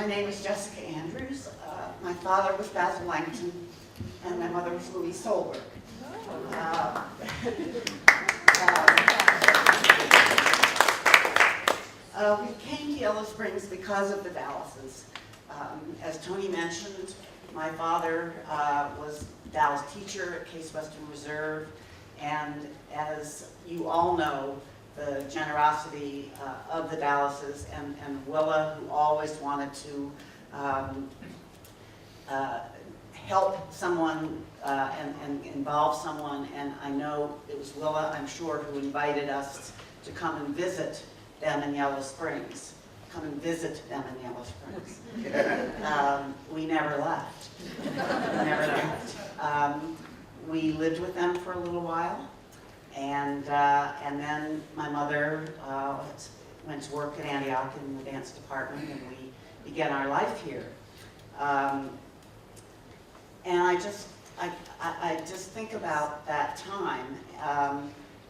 My name is Jessica Andrews. My father was Basil Langton, and my mother was Louise Solberg. We came to Yellow Springs because of the Dallases. As Tony mentioned, my father was Dallas teacher at Case Western Reserve, and as you all know, the generosity of the Dallases and Willa, who always wanted to help someone and involve someone, and I know it was Willa, I'm sure, who invited us to come and visit them in Yellow Springs. Come and visit them in Yellow Springs. We never left. We never left. We lived with them for a little while, and then my mother went to work at Antioch in the dance department, and we began our life here. And I just think about that time.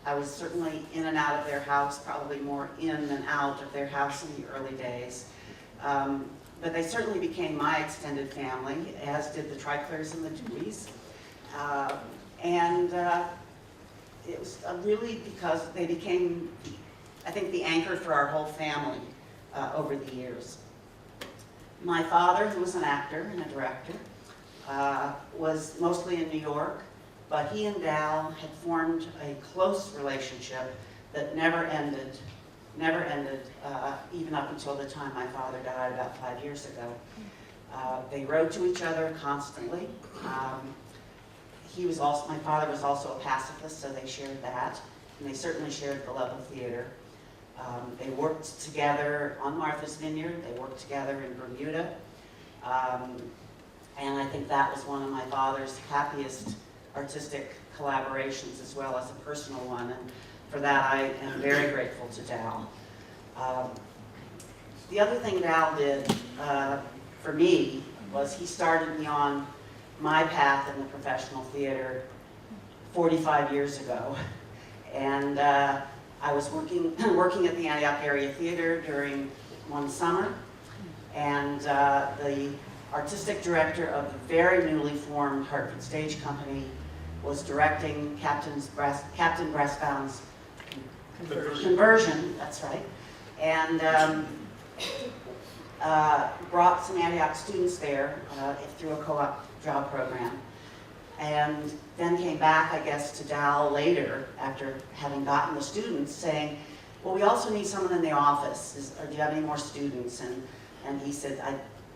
I was certainly in and out of their house, probably more in than out of their house in the early days. But they certainly became my extended family, as did the Treichlers and the Deweys. It was really because they became, I think, the anchor for our whole family over the years. My father, who was an actor and a director, was mostly in New York, but he and Dal had formed a close relationship that never ended, even up until the time my father died about 5 years ago. They wrote to each other constantly. My father was also a pacifist, so they shared that, and they certainly shared the love of theater. They worked together on Martha's Vineyard. They worked together in Bermuda. And I think that was one of my father's happiest artistic collaborations, as well as a personal one. And for that, I am very grateful to Dal. The other thing Dal did for me was he started me on my path in the professional theater 45 years ago. And I was working at the Antioch Area Theater during one summer, and the artistic director of the very newly formed Hartford Stage Company was directing Captain Brassbound's Conversion, that's right, and brought some Antioch students there through a co-op job program. And then came back, I guess, to Dal later, after having gotten the students, saying, well, we also need someone in the office. Or do you have any more students? And he said,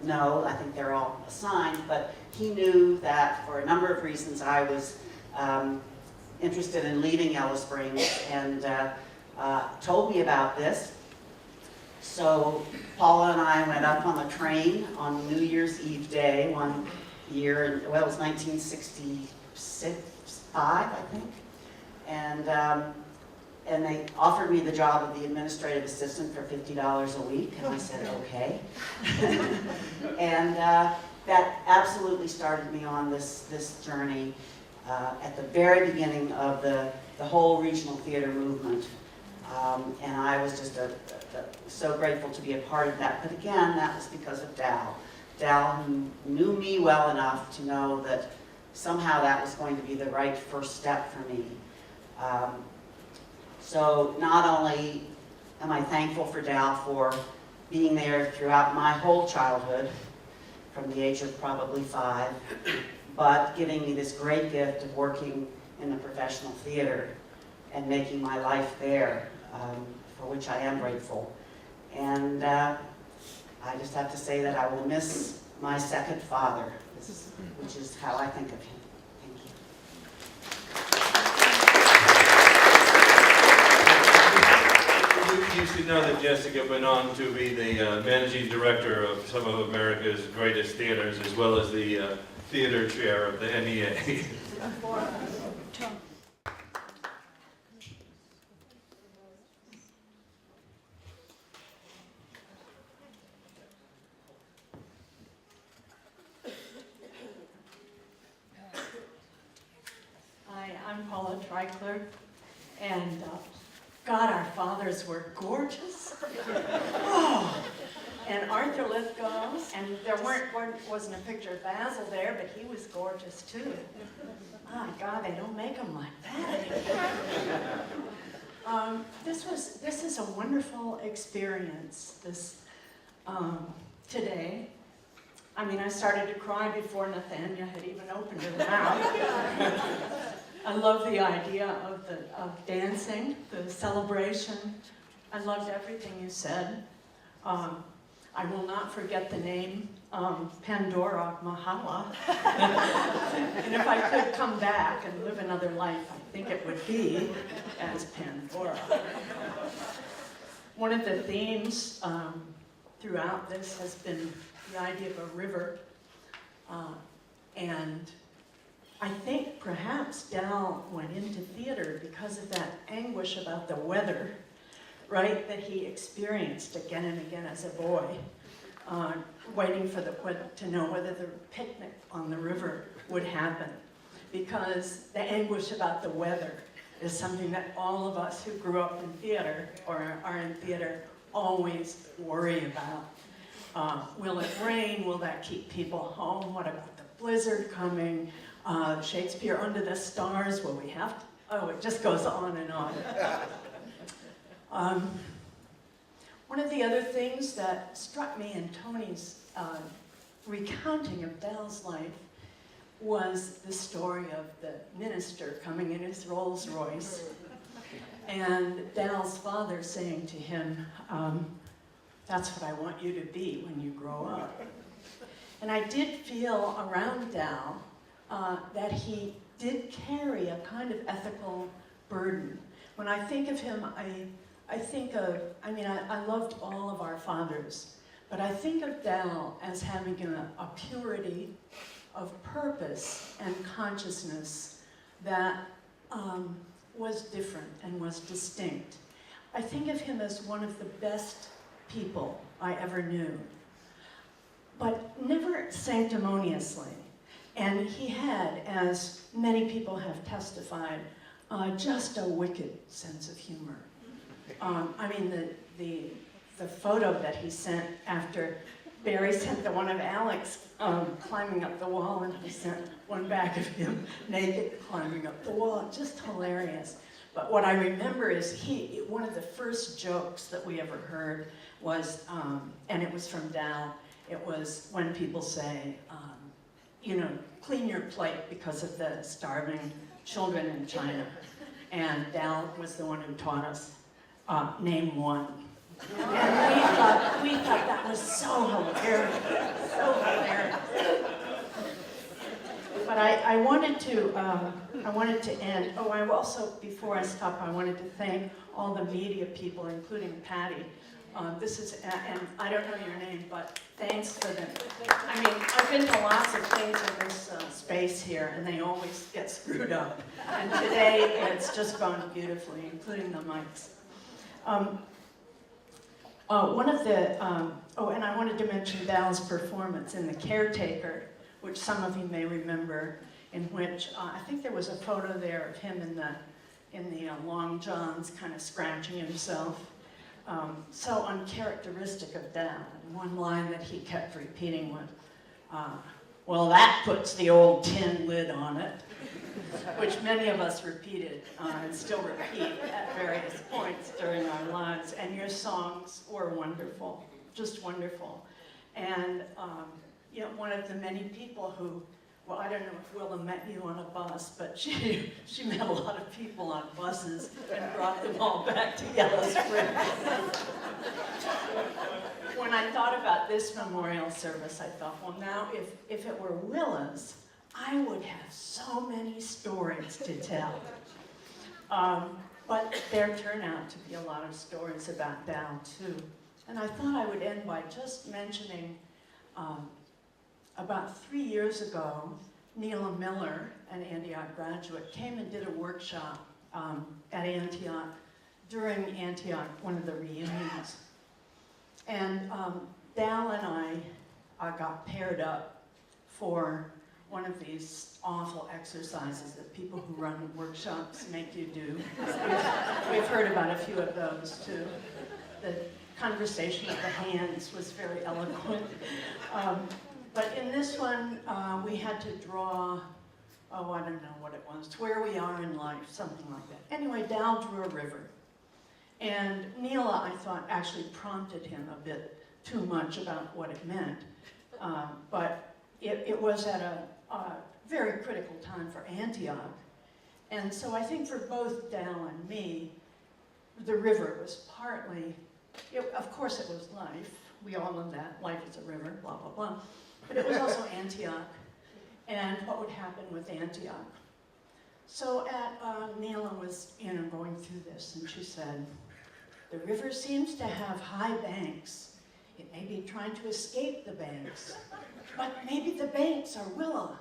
no, I think they're all assigned. But he knew that for a number of reasons I was interested in leaving Yellow Springs, and told me about this. So Paula and I went up on the train on New Year's Eve day one year, well, it was 1965, I think, and they offered me the job of the administrative assistant for $50 a week, and I said, okay. And that absolutely started me on this journey at the very beginning of the whole regional theater movement, and I was just so grateful to be a part of that. But again, that was because of Dal. Dal, who knew me well enough to know that somehow that was going to be the right first step for me. So not only am I thankful for Dal for being there throughout my whole childhood, from the age of probably 5, but giving me this great gift of working in the professional theater and making my life there, for which I am grateful. And I just have to say that I will miss my second father, which is how I think of him. Thank you. You should know that Jessica went on to be the managing director of some of America's greatest theaters, as well as the theater chair of the NEA. Hi, I'm Paula Treichler, and God, our fathers were gorgeous. Oh. and Arthur Lithgow, and there wasn't a picture of Basil there, but he was gorgeous too. My God, they don't make them like that. This is a wonderful experience. Today. I mean, I started to cry before Nathania had even opened her mouth. I love the idea of dancing, the celebration. I loved everything you said. I will not forget the name, Pandora Mahala. And if I could come back and live another life, I think it would be as Pandora. One of the themes throughout this has been the idea of a river. And I think perhaps Dal went into theater because of that anguish about the weather, right, that he experienced again and again as a boy, waiting for to know whether the picnic on the river would happen. Because the anguish about the weather is something that all of us who grew up in theater or are in theater always worry about. Will it rain? Will that keep people home? What about the blizzard coming? Shakespeare Under the Stars, will we have to? Oh, it just goes on and on. One of the other things that struck me in Tony's recounting of Dal's life was the story of the minister coming in his Rolls Royce and Dal's father saying to him, that's what I want you to be when you grow up. And I did feel around Dal that he did carry a kind of ethical burden. When I think of him, I loved all of our fathers, but I think of Dal as having a purity of purpose and consciousness that was different and was distinct. I think of him as one of the best people I ever knew, but never sanctimoniously. And he had, as many people have testified, just a wicked sense of humor. The photo that he sent after Barry sent the one of Alex climbing up the wall, and he sent one back of him naked climbing up the wall, just hilarious. But what I remember is one of the first jokes that we ever heard was, and it was from Dal, it was when people say, clean your plate because of the starving children in China. And Dal was the one who taught us, name one. And we thought that was so hilarious, so hilarious. But I wanted to end. Oh, I also, before I stop, I wanted to thank all the media people, including Patty. And I don't know your name, but thanks for them. I've been to lots of things in this space here, and they always get screwed up. And today, it's just gone beautifully, including the mics. And I wanted to mention Dal's performance in The Caretaker, which some of you may remember, in which I think there was a photo there of him in the long johns, kind of scratching himself. So uncharacteristic of Dal. And one line that he kept repeating was, well, that puts the old tin lid on it, which many of us repeated and still repeat at various points during our lives. And your songs were wonderful, just wonderful. And one of the many people who, well, I don't know if Willa met you on a bus, but she met a lot of people on buses and brought them all back to Yellow Springs. When I thought about this memorial service, I thought, well, now if it were Willa's, I would have so many stories to tell. But there turn out to be a lot of stories about Dal, too. And I thought I would end by just mentioning about 3 years ago, Neela Miller, an Antioch graduate, came and did a workshop at Antioch during Antioch, one of the reunions. And Dal and I got paired up for one of these awful exercises that people who run workshops make you do. We've heard about a few of those too. The conversation of the hands was very eloquent. But in this one, we had to draw, oh, I don't know what it was, where we are in life, something like that. Anyway, Dal drew a river. And Neela, I thought, actually prompted him a bit too much about what it meant. But it was at a very critical time for Antioch. And so I think for both Dal and me, the river was partly, of course it was life. We all know that, life is a river, blah, blah, blah. But it was also Antioch, and what would happen with Antioch. So Neela was, going through this, and she said, the river seems to have high banks. It may be trying to escape the banks, but maybe the banks are Willa.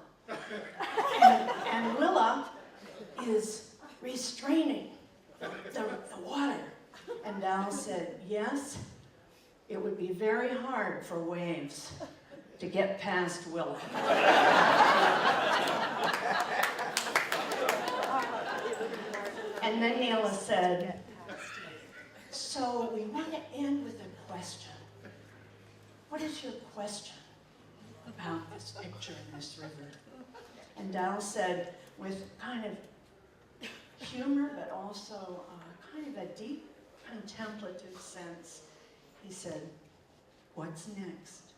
And Willa is restraining the water. And Dal said, yes, it would be very hard for waves to get past Willa. And then Neela said, so we want to end with a question. What is your question about this picture in this river? And Dal said, with kind of humor, but also kind of a deep contemplative sense, he said, what's next?